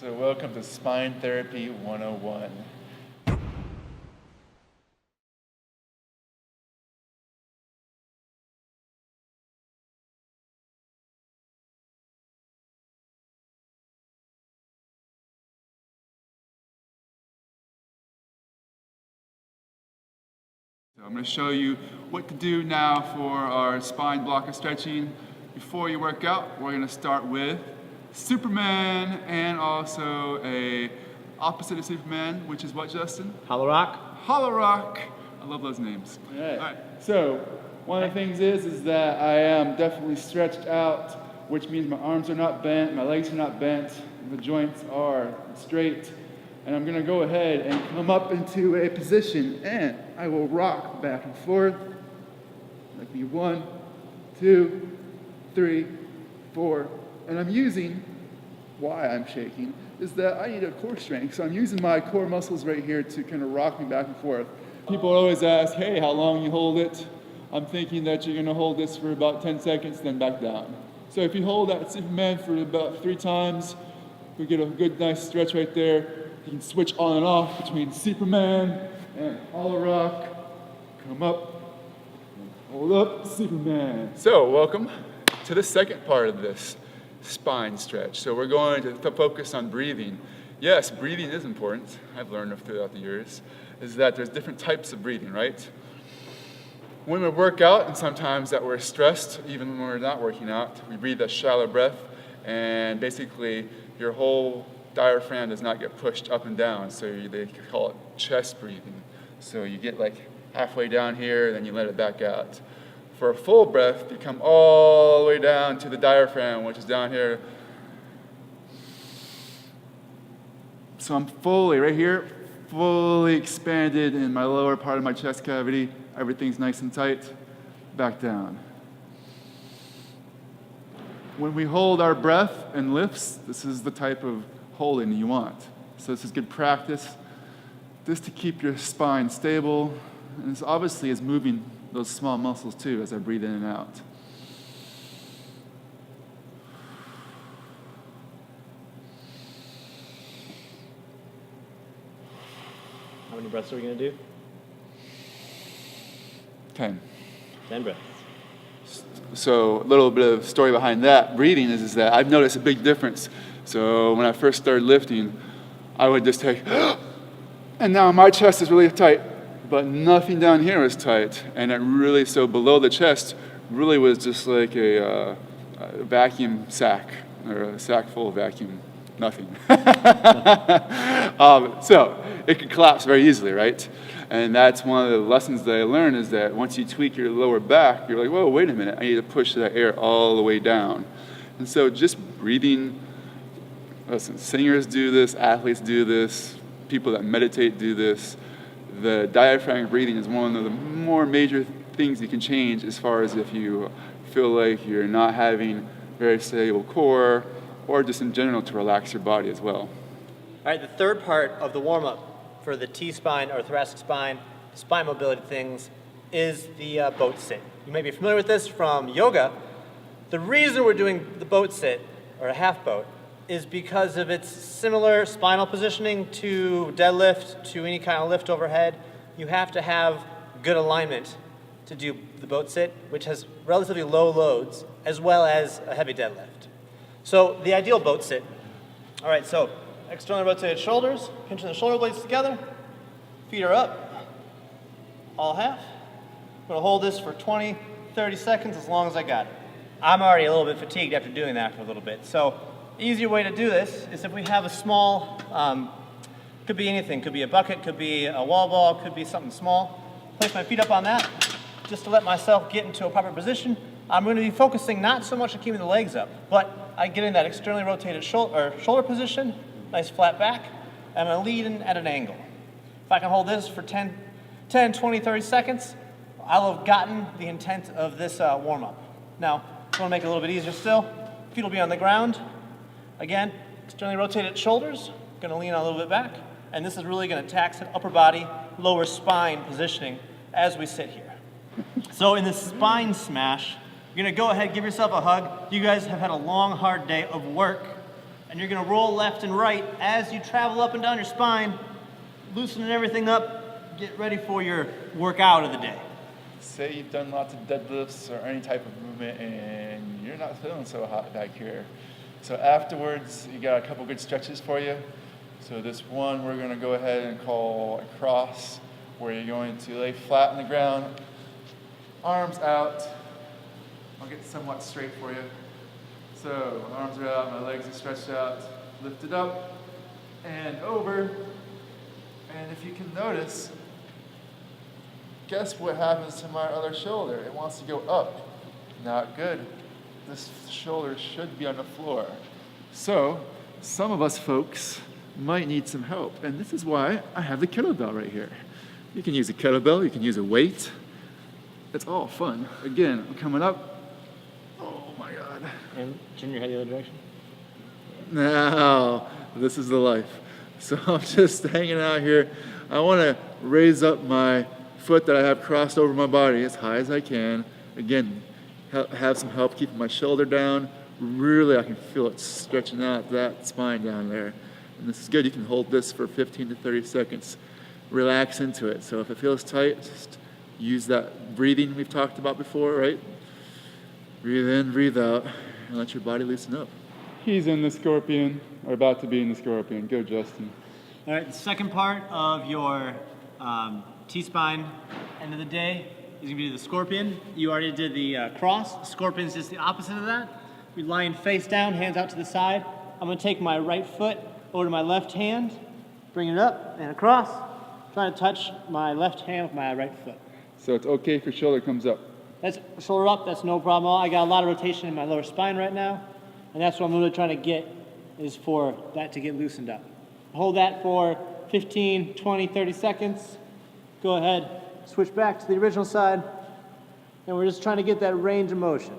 So welcome to Spine Therapy 101. So I'm going to show you what to do now for our spine blocker stretching. Before you work out, we're going to start with Superman and also a opposite of Superman, which is what, Justin? Hollow rock. Hollow rock. I love those names. All right. So one of the things is that I am definitely stretched out, which means my arms are not bent, my legs are not bent, the joints are straight. And I'm gonna go ahead and come up into a position and I will rock back and forth. Like me 1, 2, 3, 4. And I'm using, why I'm shaking, is that I need a core strength. So I'm using my core muscles right here to kind of rock me back and forth. People always ask, hey, how long you hold it? I'm thinking that you're gonna hold this for about 10 seconds, then back down. So if you hold that Superman for about 3 times, we get a good, nice stretch right there. You can switch on and off between Superman and hollow rock. Come up, hold up, Superman. So welcome to the second part of this spine stretch. So we're going to focus on breathing. Yes, breathing is important. I've learned throughout the years is that there's different types of breathing, right? When we work out, and sometimes that we're stressed, even when we're not working out, we breathe a shallow breath, and basically your whole diaphragm does not get pushed up and down, so they call it chest breathing. So you get like halfway down here, then you let it back out. For a full breath, you come all the way down to the diaphragm, which is down here. So I'm fully, right here, fully expanded in my lower part of my chest cavity. Everything's nice and tight. Back down. When we hold our breath and lifts, this is the type of holding you want. So this is good practice, just to keep your spine stable. And this obviously is moving those small muscles too as I breathe in and out. How many breaths are we going to do? 10. 10 breaths. So a little bit of story behind that breathing is that I've noticed a big difference. So when I first started lifting, I would just take, and now my chest is really tight, but nothing down here is tight. And it really, so below the chest really was just like a vacuum sack, or a sack full of vacuum, nothing. So it could collapse very easily, right? And that's one of the lessons that I learned is that once you tweak your lower back, you're like, whoa, wait a minute, I need to push that air all the way down. And so just breathing, listen, singers do this, athletes do this, people that meditate do this. The diaphragm breathing is one of the more major things you can change as far as if you feel like you're not having very stable core or just in general to relax your body as well. All right, the third part of the warm-up for the T-spine or thoracic spine mobility things is the boat sit. You may be familiar with this from yoga. The reason we're doing the boat sit, or a half boat, is because of its similar spinal positioning to deadlift, to any kind of lift overhead. You have to have good alignment to do the boat sit, which has relatively low loads, as well as a heavy deadlift. So the ideal boat sit. All right, so externally rotated shoulders, pinching the shoulder blades together, feet are up, all half. I'm gonna hold this for 20, 30 seconds, as long as I got it. I'm already a little bit fatigued after doing that for a little bit. So easier way to do this is if we have a small, could be anything, could be a bucket, could be a wall ball, could be something small. Place my feet up on that, just to let myself get into a proper position. I'm gonna be focusing not so much on keeping the legs up, but I get in that externally rotated shoulder position, nice flat back, and I'm gonna lead in at an angle. If I can hold this for 10, 20, 30 seconds, I'll have gotten the intent of this warm-up. Now, if I wanna make it a little bit easier still, feet will be on the ground. Again, externally rotated shoulders, gonna lean a little bit back, and this is really gonna tax an upper body, lower spine positioning as we sit here. So in the spine smash, you're gonna go ahead, give yourself a hug. You guys have had a long, hard day of work. And you're gonna roll left and right as you travel up and down your spine, loosening everything up, get ready for your workout of the day. Say you've done lots of deadlifts or any type of movement and you're not feeling so hot back here. So afterwards, you got a couple good stretches for you. So this one we're gonna go ahead and call a cross, where you're going to lay flat on the ground, arms out. I'll get somewhat straight for you. So my arms are out, my legs are stretched out, lifted up and over. And if you can notice, guess what happens to my other shoulder? It wants to go up. Not good. This shoulder should be on the floor. So some of us folks might need some help. And this is why I have the kettlebell right here. You can use a kettlebell, you can use a weight. It's all fun. Again, I'm coming up. Oh my God. And turn your head the other direction. Now, this is the life. So I'm just hanging out here. I want to raise up my foot that I have crossed over my body as high as I can. Again, have some help keeping my shoulder down. Really, I can feel it stretching out that spine down there. And this is good. You can hold this for 15 to 30 seconds. Relax into it. So if it feels tight, just use that breathing we've talked about before, right? Breathe in, breathe out, and let your body loosen up. He's in the scorpion, or about to be in the scorpion. Go, Justin. All right, the second part of your T-spine end of the day is gonna be the scorpion. You already did the cross. Scorpion is just the opposite of that. We're lying face down, hands out to the side. I'm gonna take my right foot over to my left hand, bring it up and across. Trying to touch my left hand with my right foot. So it's okay if your shoulder comes up. That's shoulder up, that's no problem at all. I got a lot of rotation in my lower spine right now, and that's what I'm really trying to get, is for that to get loosened up. Hold that for 15, 20, 30 seconds. Go ahead, switch back to the original side, and we're just trying to get that range of motion.